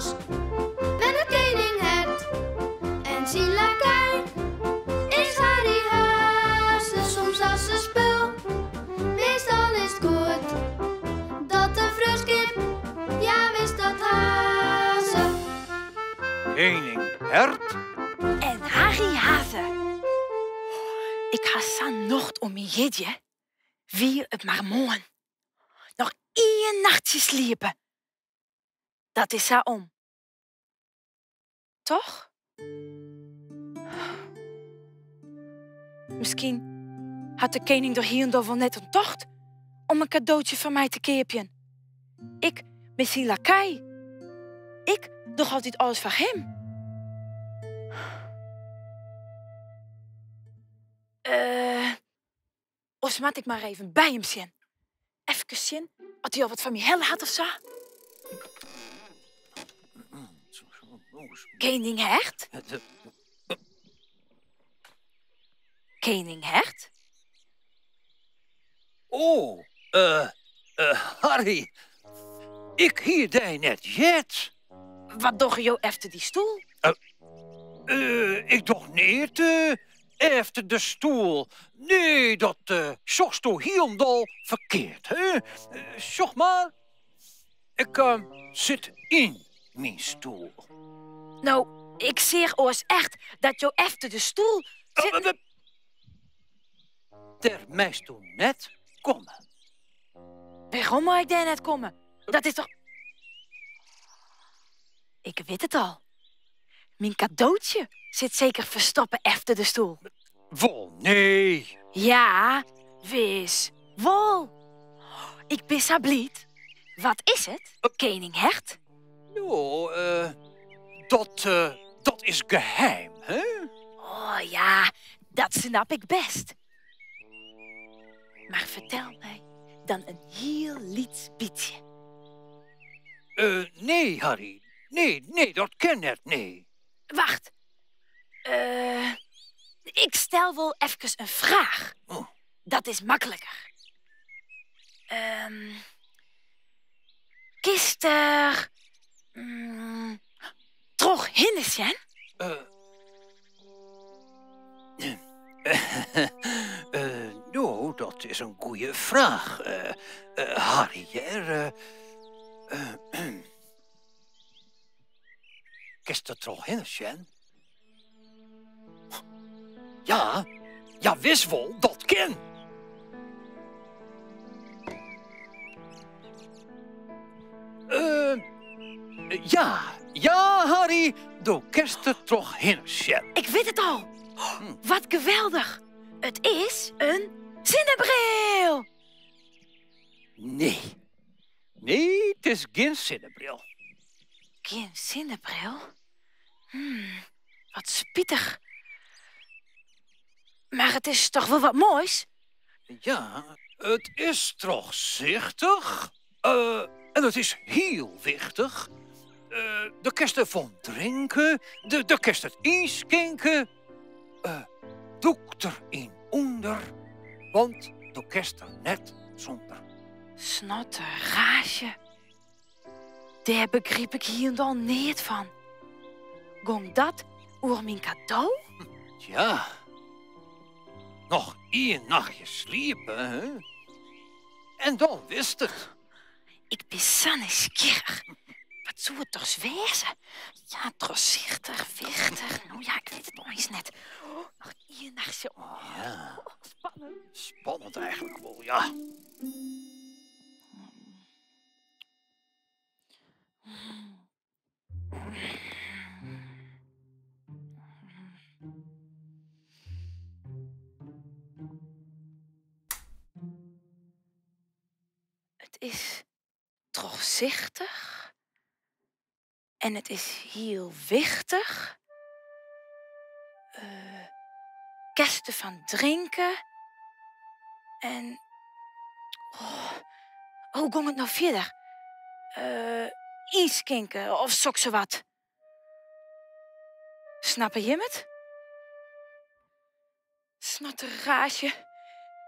bos met een koninghert en zijn lakai. Is Harry Haase soms als een spul? Meestal is het goed dat de fruskip, ja wist dat Haase. Koninghert en Harry Haase. Ik ga zo nacht om mijn jedje. Wie het maar mooi. Nog 1 nachtje sliepen. Dat is zo om. Toch? Misschien had de koning door hier en daar wel net een tocht om een cadeautje van mij te keepjen. Ik ben zijn lakai. Ik doe altijd alles voor hem. Of moet ik maar even bij hem zien? Even zien, had hij al wat van mij helle had of zo? Koninghert? Koninghert? Oh, Harry. Ik hier die net jet. Wat doch je efter die stoel? Ik doch niet efter de stoel. Nee, dat zocht toch helemaal verkeerd, hè? Zocht maar. Ik zit in mijn stoel. Nou, ik zeg oors echt dat je efter de stoel zit... Der meest toen net komen. Waarom moet ik daar net komen? Dat is toch... Ik weet het al. Mijn cadeautje zit zeker verstoppen efter de stoel. Vol, nee. Ja, wees. Wol. Ik ben zo blied. Wat is het, koninghert? Nou, dat is geheim, hè? Oh ja, dat snap ik best. Maar vertel mij dan een heel liets beetje. Nee, Harry. Nee, dat ken net, nee. Wacht. Ik stel wel even een vraag. Oh. Dat is makkelijker. Kist er... toch hinnesjen? Nou, dat is een goeie vraag, Harry. Kist er toch in, Sjen? Ja, wist wel, dat ken. Ja, Harry, doe kist er toch in, Sjen? Ik weet het al. Wat geweldig. Het is een zinnebril. Nee, het is geen zinnebril. Geen zinnebril? Wat spietig. Maar het is toch wel wat moois? Ja, het is toch zichtig. En het is heel wichtig. De kerst ervan drinken, de kerst het inschenken. Doek erin onder, want de kerst er net zonder. Snotterraasje. Daar begreep ik hier en dan niet van. Gong dat oer mijn cadeau? Ja, nog 1 nachtje sliepen, hè? En dan wist het. Ik ben zo nieuwsgierig. Wat zou het toch wezen? Ja, troszichtig, wichtig. Nou ja, ik weet het nog eens net. Nog 1 nachtje. Ja. Spannend. Spannend eigenlijk wel, ja. Het is troszichtig. En het is heel wichtig. Kersten van drinken. En... hoe ging het nou verder? Inschenken of zo wat. Snappen je het? Snotterraasje.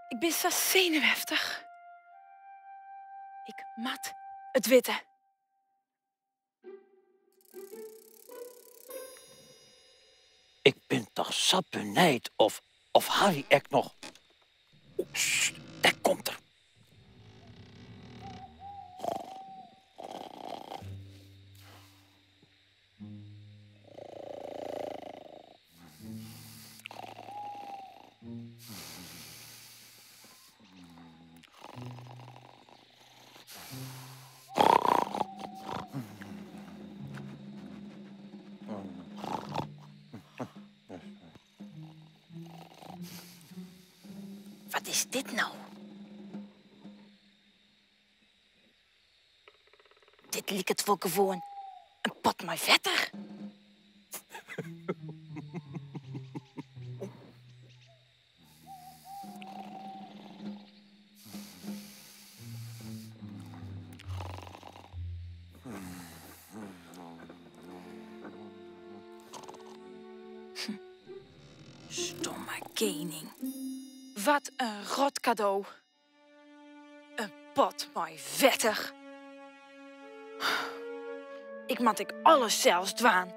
Ik ben zo zenuwachtig. Ik mat het witte. toch zat benijd of Harry echt nog... Oh, sst, daar komt er. Wat is dit nou? Dit lijkt het wel gewoon een pot met vetter. Stomme koning. Wat een rot cadeau. Een pot met vetter. Ik moet alles zelfs dwaan.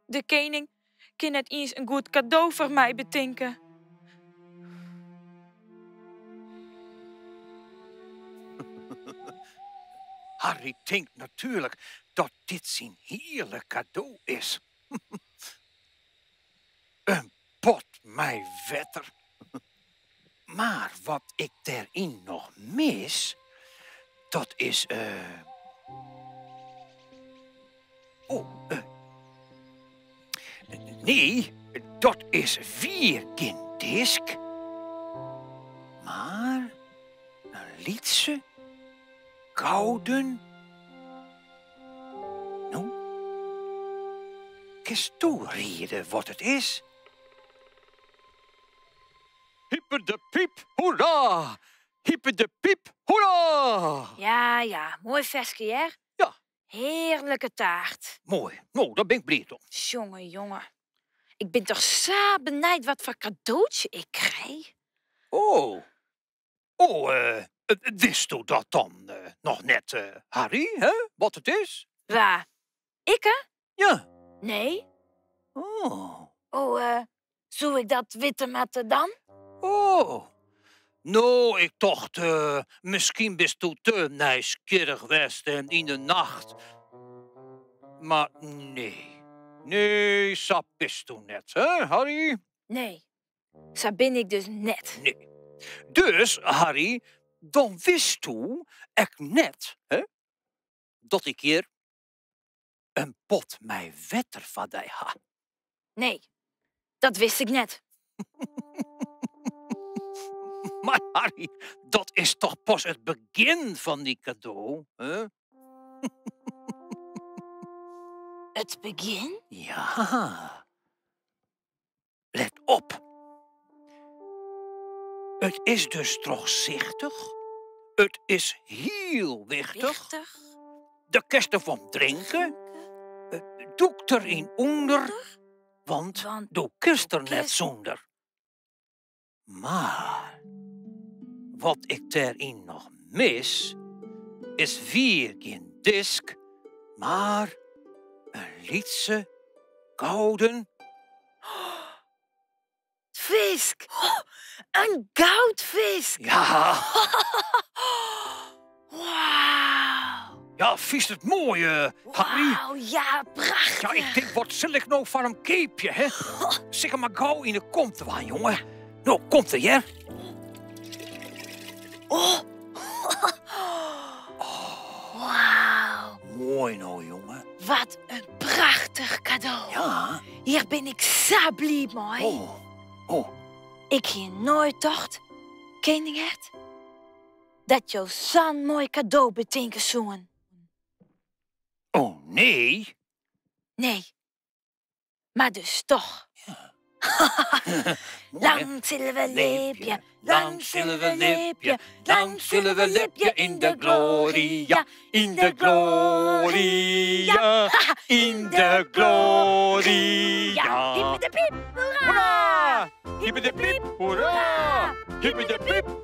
De koning kan net eens een goed cadeau voor mij bedenken. Harry denkt natuurlijk dat dit zijn heerlijk cadeau is. Een pot met vetter. Maar wat ik daarin nog mis, dat is... Nee, dat is weer geen disk. Maar een liedse, gouden... Nou, kist toereden wat het is. Hyper de piep, hoera! Hyper de piep, hoera! Ja, mooi versje, hè? Ja. Heerlijke taart. Mooi, nou, daar ben ik blij om. Jongen. Ik ben toch zo benijd wat voor cadeautje ik krijg. Wist u dat dan nog net, Harry, hè? Wat het is? Waar? Ik, hè? Ja. Nee. Oh. Zou ik dat witte met dan? Oh. Nou, ik dacht, misschien bist u te nieuwsgierig geweest en in de nacht. Maar nee, zo bist u net, hè, Harry? Nee, zo ben ik dus net. Nee. Dus, Harry, dan wist u echt net, hè, dat ik hier een pot met wetter van die had. Nee, dat wist ik net. Maar Harry, dat is toch pas het begin van die cadeau, hè? Het begin? Ja. Let op. Het is dus doorzichtig. Het is heel wichtig. De kisten van drinken. Doe ik erin onder, want doe kist er net zonder. Maar wat ik daarin nog mis, is weer geen disk, maar een liedse, gouden... Visk! Een goudvisk! Ja. Wauw! Ja, vies het mooi, Harry. Wauw, ja, prachtig. Ja, ik denk, wat zal ik nou van hem keepje, hè? Zeg hem maar gauw in de kont te waan, jongen. Nou, komt er, hè? Wauw. Mooi nou, jongen. Wat een prachtig cadeau. Ja. Hier ben ik zo blij mee. Oh. Ik heb nooit dacht, Keningert, dat je zo'n mooi cadeau bedenken zou. Oh, nee. Nee, maar dus toch. Ja. Lang zullen we lipje, lang zullen we lipje, lang zullen we lipje in de gloria, in de gloria, in de gloria. Hippe de piep, hoera! Hippe de piep, hoera! Hippe de piep,